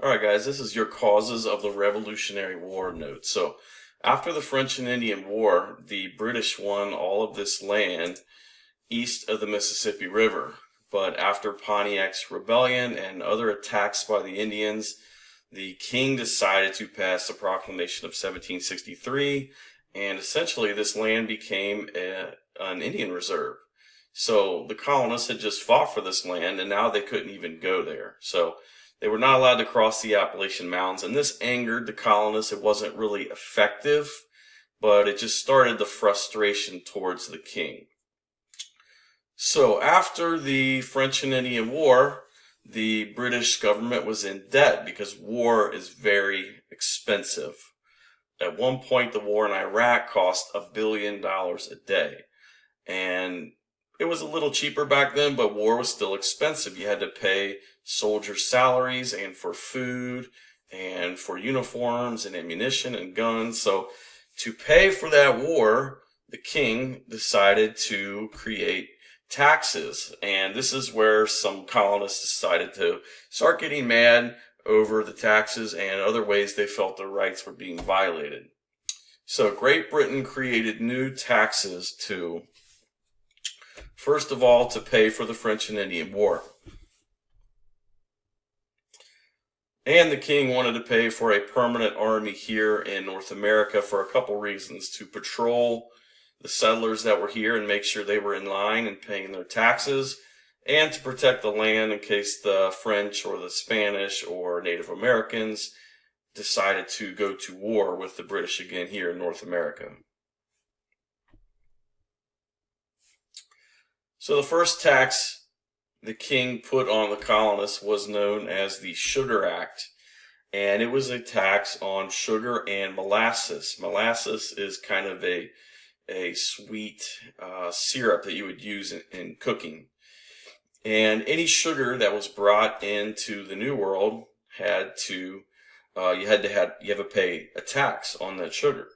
Alright guys, this is your causes of the Revolutionary War note. So, after the French and Indian War, the British won all of this land east of the Mississippi River. But after Pontiac's rebellion and other attacks by the Indians, the king decided to pass the Proclamation of 1763, and essentially this land became an Indian reserve. So the colonists had just fought for this land, and now they couldn't even go there. So they were not allowed to cross the Appalachian Mountains, and this angered the colonists. It wasn't really effective, but it just started the frustration towards the king. So after the French and Indian War, the British government was in debt because war is very expensive. At one point, the war in Iraq cost $1 billion a day. And it was a little cheaper back then, but war was still expensive. You had to pay soldiers' salaries and for food and for uniforms and ammunition and guns. So to pay for that war, the king decided to create taxes. And this is where some colonists decided to start getting mad over the taxes and other ways they felt their rights were being violated. So Great Britain created new taxes to, first of all, to pay for the French and Indian War. And the king wanted to pay for a permanent army here in North America for a couple reasons: to patrol the settlers that were here and make sure they were in line and paying their taxes, and to protect the land in case the French or the Spanish or Native Americans decided to go to war with the British again here in North America. So the first tax the king put on the colonists was known as the Sugar Act, and it was a tax on sugar and molasses. Molasses is kind of a sweet syrup that you would use in cooking. And any sugar that was brought into the New World had to you had to pay a tax on that sugar.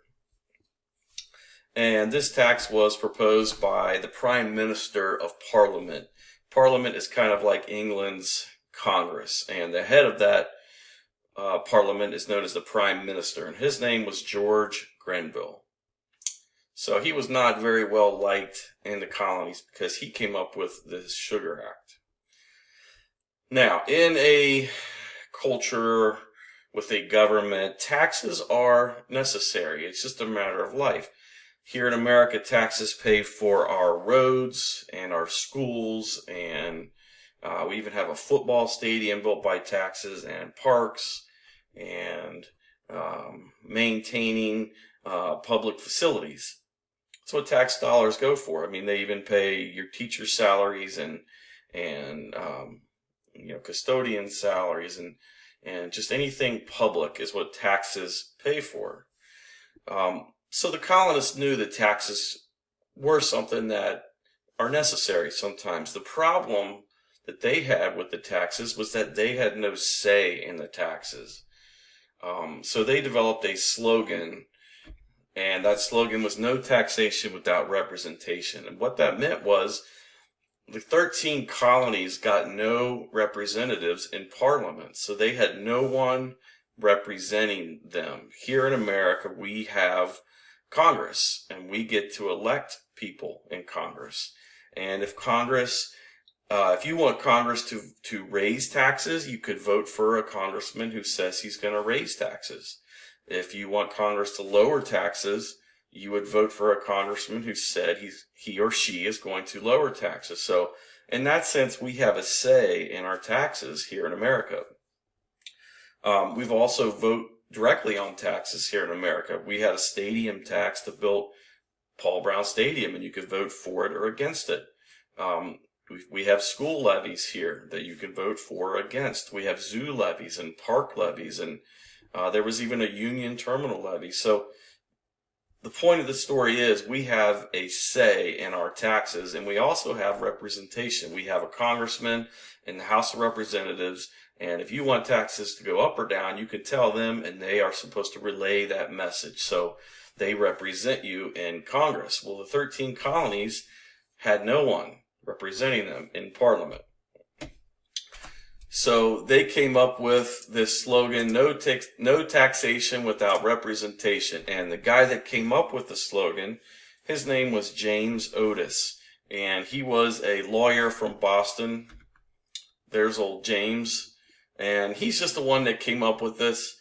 And this tax was proposed by the Prime Minister of Parliament. Parliament is kind of like England's Congress, and the head of that Parliament is known as the Prime Minister, and his name was George Grenville. So he was not very well liked in the colonies because he came up with this Sugar Act. Now, in a culture with a government, taxes are necessary. It's just a matter of life. Here in America, taxes pay for our roads and our schools, and we even have a football stadium built by taxes, and parks, and maintaining public facilities. That's what tax dollars go for. I mean, they even pay your teacher salaries and custodian salaries and just anything public is what taxes pay for. So the colonists knew that taxes were something that are necessary sometimes. The problem that they had with the taxes was that they had no say in the taxes. So they developed a slogan, and that slogan was "No taxation without representation." And what that meant was the 13 colonies got no representatives in Parliament, so they had no one representing them. Here in America, we have Congress, and we get to elect people in Congress. And if you want Congress to raise taxes, you could vote for a congressman who says he's going to raise taxes. If you want Congress to lower taxes, you would vote for a congressman who said he or she is going to lower taxes. So in that sense, we have a say in our taxes here in America. We've also voted directly on taxes here in America. We had a stadium tax to build Paul Brown Stadium, and you could vote for it or against it. We have school levies here that you can vote for or against. We have zoo levies and park levies, and there was even a Union Terminal levy. So the point of the story is we have a say in our taxes, and we also have representation. We have a congressman in the House of Representatives, and if you want taxes to go up or down, you can tell them, and they are supposed to relay that message. So they represent you in Congress. Well, the 13 colonies had no one representing them in Parliament. So they came up with this slogan, no taxation without representation. And the guy that came up with the slogan, his name was James Otis. And he was a lawyer from Boston. There's old James. And he's just the one that came up with this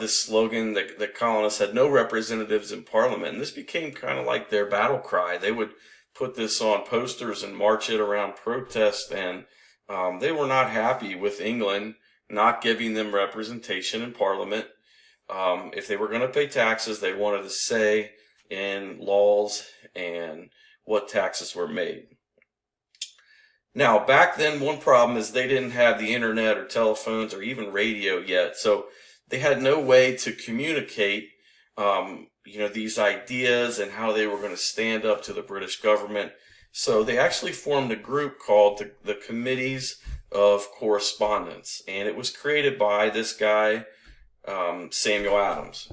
slogan that the colonists had no representatives in Parliament. And this became kind of like their battle cry. They would put this on posters and march it around protest, and they were not happy with England not giving them representation in Parliament. If they were going to pay taxes, they wanted a say in laws and what taxes were made. Now, back then, one problem is they didn't have the internet or telephones or even radio yet, so they had no way to communicate these ideas and how they were going to stand up to the British government. So they actually formed a group called the Committees of Correspondence, and it was created by this guy, Samuel Adams.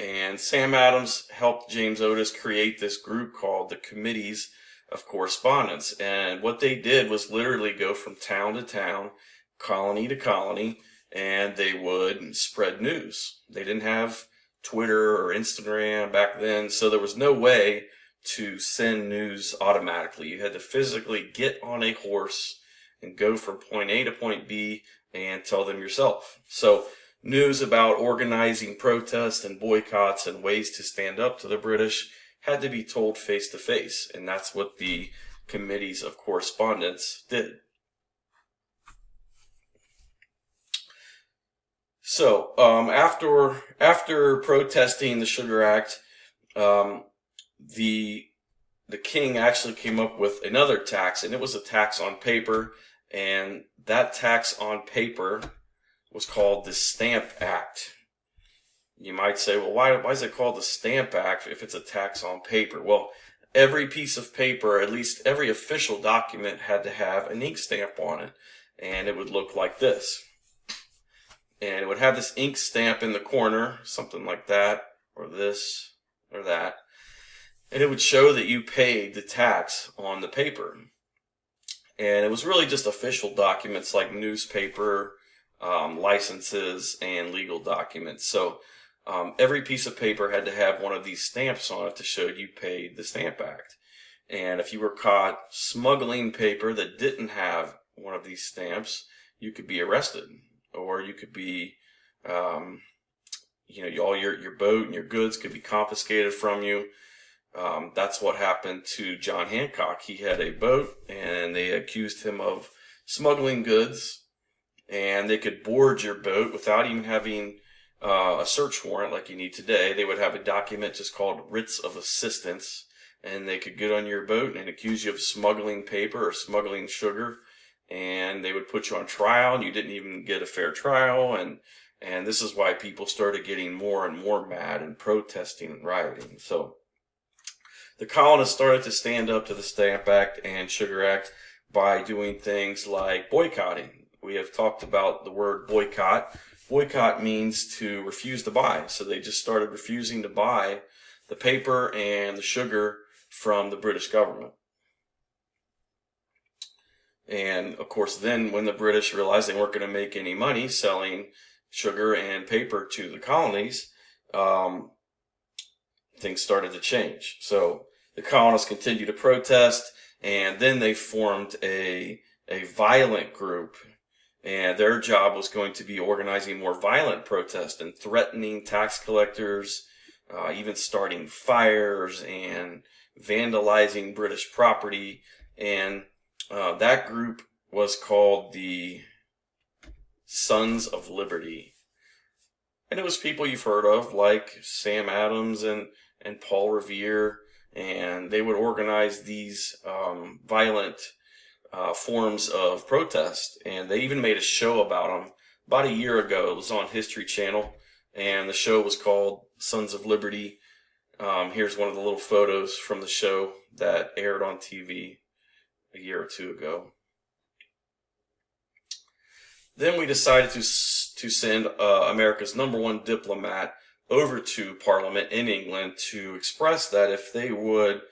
And Sam Adams helped James Otis create this group called the Committees of Correspondence. And what they did was literally go from town to town, colony to colony, and they would spread news. They didn't have Twitter or Instagram back then, so there was no way to send news automatically. You had to physically get on a horse and go from point A to point B and tell them yourself. So news about organizing protests and boycotts and ways to stand up to the British had to be told face to face, and that's what the Committees of Correspondence did. So after protesting the Sugar Act, the king actually came up with another tax, and it was a tax on paper, and that tax on paper was called the Stamp Act. You might say, well, why is it called the Stamp Act if it's a tax on paper? Well, every piece of paper, at least every official document, had to have an ink stamp on it, and it would look like this. And it would have this ink stamp in the corner, something like that, or this, or that. And it would show that you paid the tax on the paper. And it was really just official documents like newspaper, licenses, and legal documents. So every piece of paper had to have one of these stamps on it to show you paid the Stamp Act. And if you were caught smuggling paper that didn't have one of these stamps, you could be arrested. Or you could be, all your boat and your goods could be confiscated from you. That's what happened to John Hancock. He had a boat, and they accused him of smuggling goods, and they could board your boat without even having a search warrant like you need today. They would have a document just called writs of assistance, and they could get on your boat and accuse you of smuggling paper or smuggling sugar. And they would put you on trial, and you didn't even get a fair trial, and this is why people started getting more and more mad and protesting and rioting. So the colonists started to stand up to the Stamp Act and Sugar Act by doing things like boycotting. We have talked about the word boycott. Boycott means to refuse to buy. So they just started refusing to buy the paper and the sugar from the British government. And of course, then when the British realized they weren't going to make any money selling sugar and paper to the colonies, things started to change. So the colonists continued to protest, and then they formed a violent group, and their job was going to be organizing more violent protests and threatening tax collectors, even starting fires and vandalizing British property. And that group was called the Sons of Liberty. And it was people you've heard of, like Sam Adams and Paul Revere, and they would organize these violent forms of protest. And they even made a show about them about a year ago. It was on History Channel, and the show was called Sons of Liberty. Here's one of the little photos from the show that aired on TV a year or two ago. Then we decided to send America's #1 diplomat over to Parliament in England to express that if they would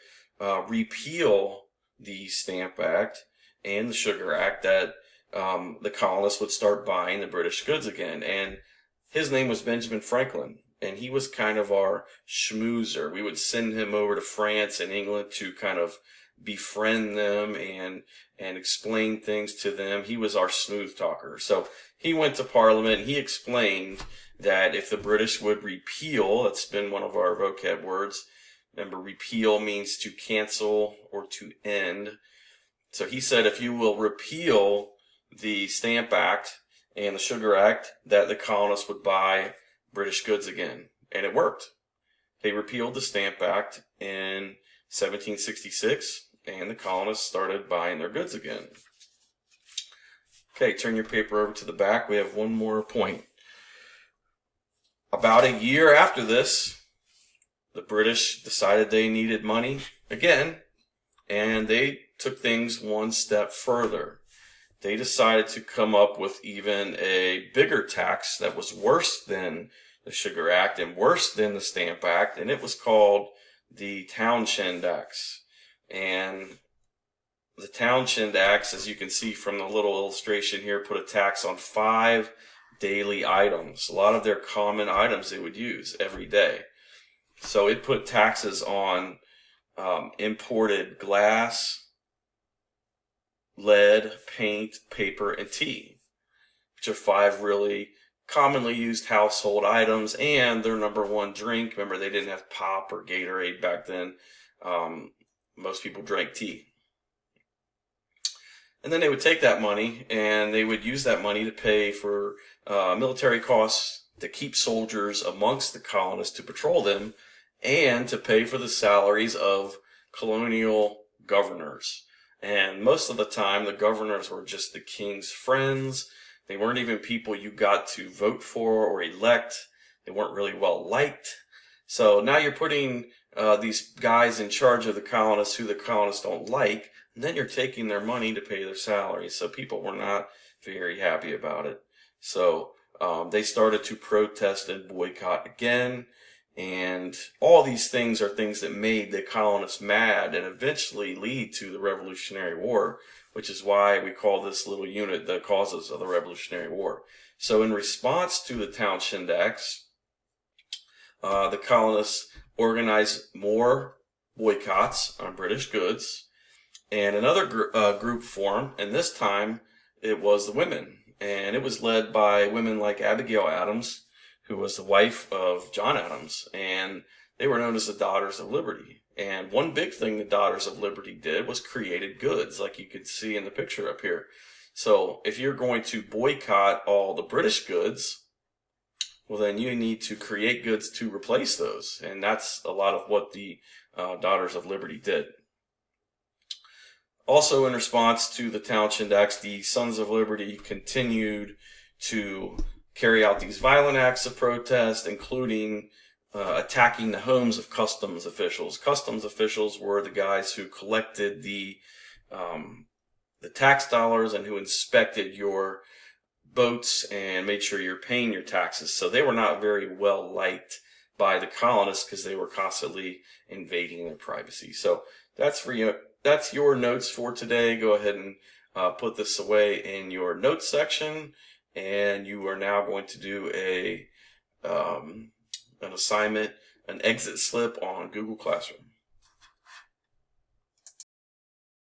repeal the Stamp Act and the Sugar Act, that the colonists would start buying the British goods again. And his name was Benjamin Franklin, and he was kind of our schmoozer. We would send him over to France and England to kind of befriend them and explain things to them. He was our smooth talker. So he went to Parliament and he explained that if the British would repeal, that's been one of our vocab words. Remember, repeal means to cancel or to end. So he said, if you will repeal the Stamp Act and the Sugar Act, that the colonists would buy British goods again. And it worked. They repealed the Stamp Act in 1766, and the colonists started buying their goods again. Okay, turn your paper over to the back. We have one more point. About a year after this, the British decided they needed money again, and they took things one step further. They decided to come up with even a bigger tax that was worse than the Sugar Act and worse than the Stamp Act, and it was called the Townshend Acts. And the Townshend Acts, as you can see from the little illustration here, put a tax on 5 daily items. A lot of their common items they would use every day. So it put taxes on imported glass, lead, paint, paper, and tea, which are 5 really commonly used household items and their number one drink. Remember, they didn't have pop or Gatorade back then. Most people drank tea. And then they would take that money and they would use that money to pay for military costs, to keep soldiers amongst the colonists to patrol them, and to pay for the salaries of colonial governors. And most of the time, the governors were just the king's friends. They weren't even people you got to vote for or elect. They weren't really well liked. So now you're putting these guys in charge of the colonists who the colonists don't like, and then you're taking their money to pay their salaries. So people were not very happy about it. So they started to protest and boycott again. And all these things are things that made the colonists mad and eventually lead to the Revolutionary War, which is why we call this little unit the causes of the Revolutionary War. So in response to the Townshend Acts, the colonists organized more boycotts on British goods, and another group formed, and this time it was the women, and it was led by women like Abigail Adams, who was the wife of John Adams, and they were known as the Daughters of Liberty. And one big thing the Daughters of Liberty did was created goods, like you could see in the picture up here. So if you're going to boycott all the British goods, well, then you need to create goods to replace those. And that's a lot of what the Daughters of Liberty did. Also, in response to the Townshend Acts, the Sons of Liberty continued to carry out these violent acts of protest, including attacking the homes of customs officials. Customs officials were the guys who collected the tax dollars and who inspected your boats and made sure you're paying your taxes. So they were not very well liked by the colonists because they were constantly invading their privacy. So that's for you. That's your notes for today. Go ahead and put this away in your notes section. And you are now going to do an assignment, an exit slip on Google Classroom.